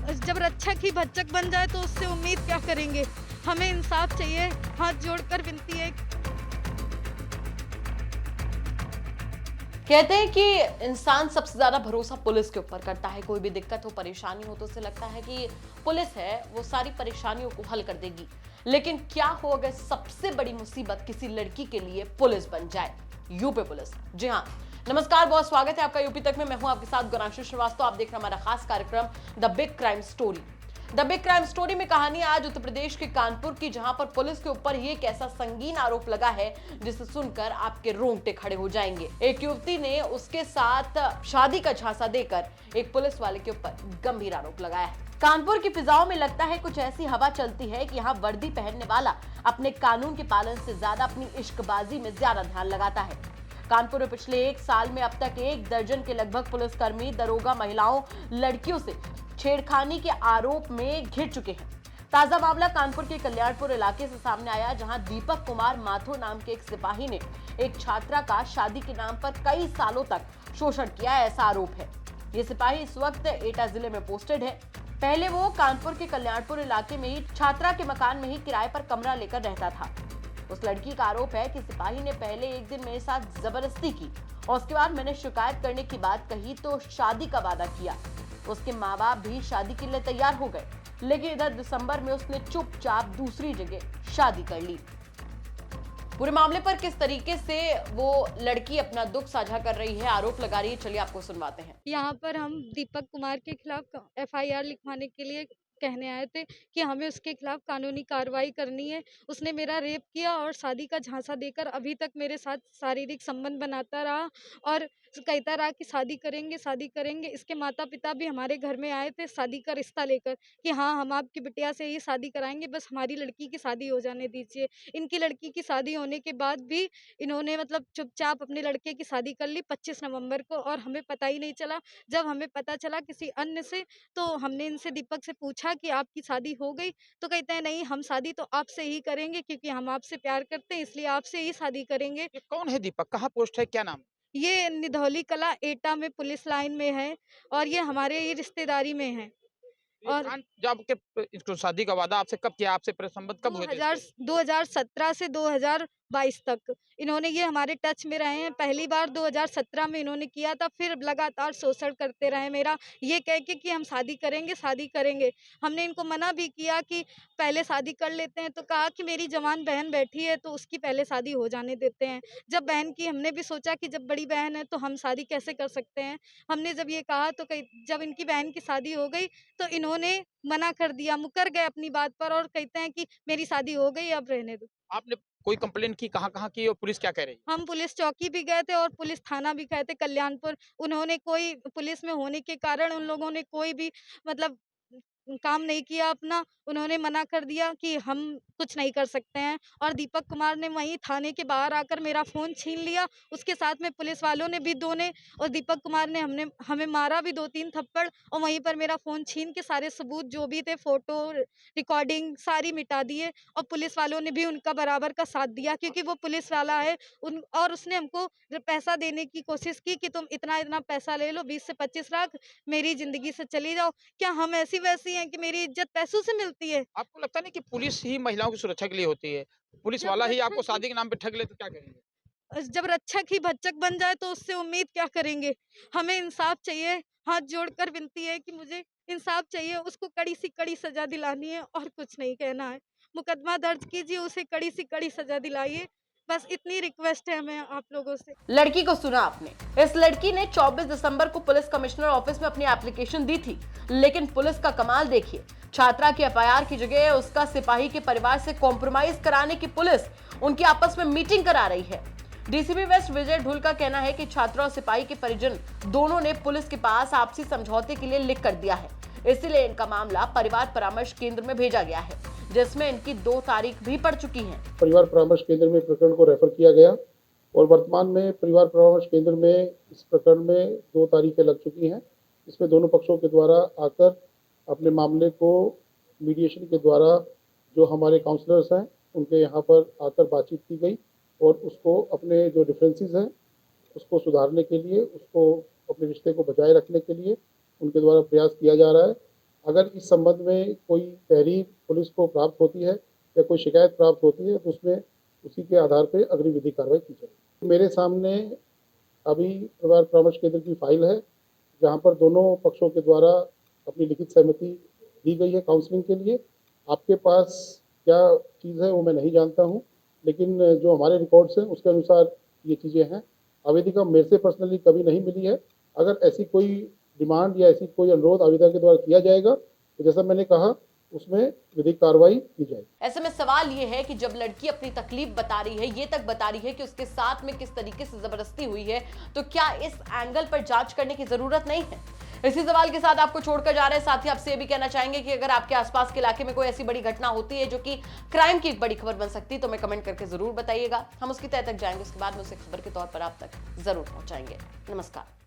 जब रक्षक ही भक्षक बन जाए तो उससे उम्मीद क्या करेंगे। हमें इंसाफ चाहिए, हाथ जोड़कर विनती है। कहते हैं कि इंसान सबसे ज्यादा भरोसा पुलिस के ऊपर करता है। कोई भी दिक्कत हो, परेशानी हो तो उसे लगता है कि पुलिस है, वो सारी परेशानियों को हल कर देगी। लेकिन क्या हो अगर सबसे बड़ी मुसीबत किसी लड़की के लिए पुलिस बन जाए? UP police. जी हाँ, नमस्कार, बहुत स्वागत है आपका यूपी तक में। मैं हूं आपके साथ गुणांशु श्रीवास्तव। आप देख रहे हैं हमारा खास कार्यक्रम the big crime story. The big crime story में कहानी आज उत्तर प्रदेश के कानपुर की, जहां पर पुलिस के ऊपर ही एक ऐसा संगीन आरोप लगा है जिसे सुनकर आपके रोंगटे खड़े हो जाएंगे। एक युवती ने उसके साथ शादी का झांसा देकर एक पुलिस वाले के ऊपर गंभीर आरोप लगाया है। कानपुर की फिजाओं में लगता है कुछ ऐसी हवा चलती है कि यहाँ वर्दी पहनने वाला अपने कानून के पालन से ज्यादा अपनी इश्कबाजी में ज्यादा ध्यान लगाता है। कानपुर में पिछले एक साल में अब तक 1 दर्जन के लगभग पुलिसकर्मी, दरोगा, महिलाओं, लड़कियों से छेड़खानी के आरोप में घिर चुके हैं। ताजा मामला कानपुर के कल्याणपुर इलाके से सामने आया, जहां दीपक कुमार माथुर नाम के एक सिपाही ने एक छात्रा का शादी के नाम पर कई सालों तक शोषण किया, ऐसा आरोप है। ये सिपाही इस वक्त एटा जिले में पोस्टेड है। पहले वो कानपुर के कल्याणपुर इलाके में ही छात्रा के मकान में ही किराए पर कमरा लेकर रहता था। उस लड़की का आरोप है कि सिपाही ने पहले एक दिन मेरे साथ जबरदस्ती की और उसके बाद मैंने शिकायत करने की बात कही तो शादी का वादा किया। उसके माँ बाप भी शादी के लिए तैयार हो गए, लेकिन इधर दिसंबर में उसने चुपचाप दूसरी जगह शादी कर ली। पूरे मामले पर किस तरीके से वो लड़की अपना दुख साझा कर रही है, आरोप लगा रही है, चलिए आपको सुनवाते हैं। यहाँ पर हम दीपक कुमार के खिलाफ एफआईआर लिखवाने के लिए कहने आए थे कि हमें उसके खिलाफ कानूनी कार्रवाई करनी है। उसने मेरा रेप किया और शादी का झांसा देकर अभी तक मेरे साथ शारीरिक संबंध बनाता रहा और कहता रहा कि शादी करेंगे, शादी करेंगे। इसके माता-पिता भी हमारे घर में आए थे शादी का रिश्ता लेकर कि हाँ, हम आपकी बिटिया से ही शादी कराएँगे, बस हमारी लड़की की शादी हो जाने दीजिए। इनकी लड़की की शादी होने के बाद भी इन्होंने मतलब चुपचाप अपने लड़के की शादी कर ली 25 नवंबर को और हमें पता ही नहीं चला। जब हमें पता चला किसी अन्य से, तो हमने इनसे दीपक से पूछा कि आपकी शादी हो गई? तो कहते हैं नहीं, हम शादी तो आपसे ही करेंगे क्योंकि हम आपसे प्यार करते हैं, इसलिए आपसे ही शादी करेंगे। ये कौन है दीपक? कहाँ पोस्ट है? क्या नाम? ये निधौली कला एटा में पुलिस लाइन में है और ये हमारे ही रिश्तेदारी में है। ये और कांड जब के इसको शादी का वादा आपसे कब किया? आपसे प्रेम संबंध कब हुए थे 2000 इसके? 2017 से 2022 तक इन्होंने ये हमारे टच में रहे हैं। पहली बार 2017 में इन्होंने किया था, फिर लगातार शोषण करते रहे मेरा, ये कह के कि हम शादी करेंगे, शादी करेंगे। हमने इनको मना भी किया कि पहले शादी कर लेते हैं, तो कहा कि मेरी जवान बहन बैठी है तो उसकी पहले शादी हो जाने देते हैं। जब बहन की हमने भी सोचा कि जब बड़ी बहन है तो हम शादी कैसे कर सकते हैं। हमने जब ये कहा तो जब इनकी बहन की शादी हो गई तो इन्होंने मना कर दिया, मुकर गए अपनी बात पर और कहते हैं कि मेरी शादी हो गई, अब रहने दो। आपने कोई कंप्लेंट की? कहाँ-कहाँ की और पुलिस क्या कह रही है? हम पुलिस चौकी भी गए थे और पुलिस थाना भी गए थे कल्याणपुर। उन्होंने कोई पुलिस में होने के कारण उन लोगों ने कोई भी मतलब काम नहीं किया अपना। उन्होंने मना कर दिया कि हम कुछ नहीं कर सकते हैं और दीपक कुमार ने वहीं थाने के बाहर आकर मेरा फ़ोन छीन लिया। उसके साथ में पुलिस वालों ने भी 2 ने और दीपक कुमार ने हमें मारा भी 2-3 थप्पड़ और वहीं पर मेरा फ़ोन छीन के सारे सबूत जो भी थे, फ़ोटो, रिकॉर्डिंग सारी मिटा दिए और पुलिस वालों ने भी उनका बराबर का साथ दिया क्योंकि वो पुलिस वाला है। उन और उसने हमको पैसा देने की कोशिश की कि तुम इतना-इतना पैसा ले लो, 20 से 25 लाख, मेरी ज़िंदगी से चली जाओ। क्या हम ऐसी-वैसी हैं कि मेरी इज़्ज़त पैसों से मिलती है? आपको लगता नहीं कि पुलिस ही महिलाओं की सुरक्षा के लिए होती है? पुलिस जब वाला ही आपको रक्षक ही शादी के नाम पे ठग ले तो क्या करेंगे? जब रक्षक ही भक्षक बन जाए तो उससे उम्मीद क्या करेंगे? हमें इंसाफ चाहिए, हाथ जोड़कर विनती है कि मुझे इंसाफ चाहिए, उसको कड़ी से कड़ी सज़ा दिलानी है और कुछ नहीं कहना है। मुकदमा दर्ज कीजिए, उसे कड़ी से कड़ी सज़ा दिलाइए, बस इतनी रिक्वेस्ट है हमें आप लोगों से। लड़की को सुना आपने। इस लड़की ने 24 दिसंबर को पुलिस कमिश्नर ऑफिस में अपनी एप्लीकेशन दी थी, लेकिन पुलिस का कमाल देखिए। छात्रा की एफआईआर की जगह उसका सिपाही के परिवार से कॉम्प्रोमाइज कराने की पुलिस उनकी आपस में मीटिंग करा रही है। डीसीपी वेस्ट विजय ढुल का कहना है कि छात्रा और सिपाही के परिजन दोनों ने पुलिस के पास आपसी समझौते के लिए लिख कर दिया है, इसलिए इनका मामला परिवार परामर्श केंद्र में भेजा गया है, जिसमें इनकी 2 तारीख भी पड़ चुकी है। परिवार परामर्श केंद्र में प्रकरण को रेफर किया गया और वर्तमान में परिवार परामर्श केंद्र में इस प्रकरण में 2 तारीखें लग चुकी हैं। इसमें दोनों पक्षों के द्वारा आकर अपने मामले को मीडिएशन के द्वारा जो हमारे काउंसलर्स हैं उनके यहाँ पर आकर बातचीत की गई और उसको अपने जो डिफरेंसेस हैं उसको सुधारने के लिए, उसको अपने रिश्ते को बचाए रखने के लिए उनके द्वारा प्रयास किया जा रहा है। अगर इस संबंध में कोई तहरीर पुलिस को प्राप्त होती है या कोई शिकायत प्राप्त होती है तो उसमें उसी के आधार पर अग्रिम विधिक कार्रवाई की जाएगी। मेरे सामने अभी परिवार परामर्श केंद्र की फाइल है, जहां पर दोनों पक्षों के द्वारा अपनी लिखित सहमति दी गई है काउंसलिंग के लिए। आपके पास क्या चीज़ है वो मैं नहीं जानता हूं, लेकिन जो हमारे रिकॉर्ड्स हैं उसके अनुसार ये चीज़ें हैं। आवेदिका मेरे से पर्सनली कभी नहीं मिली है। अगर ऐसी कोई डिमांड या ऐसी कोई अनुरोध आवेदिका के द्वारा किया जाएगा तो जैसा मैंने कहा उसमें विधिक कार्रवाई की जाएगी। ऐसे में सवाल ये है कि जब लड़की अपनी तकलीफ बता रही है, ये तक बता रही है कि उसके साथ में किस तरीके से जबरदस्ती हुई है, तो क्या इस एंगल पर जांच करने की जरूरत नहीं है? इसी सवाल के साथ आपको छोड़कर जा रहे हैं। साथ ही आपसे ये भी कहना चाहेंगे कि अगर आपके आसपास के इलाके में कोई ऐसी बड़ी घटना होती है जो कि क्राइम की एक बड़ी खबर बन सकती है, तो हमें कमेंट करके जरूर बताइएगा। हम उसकी तह तक जाएंगे, उसके बाद में उसे खबर के तौर पर आप तक जरूर पहुंचाएंगे। नमस्कार।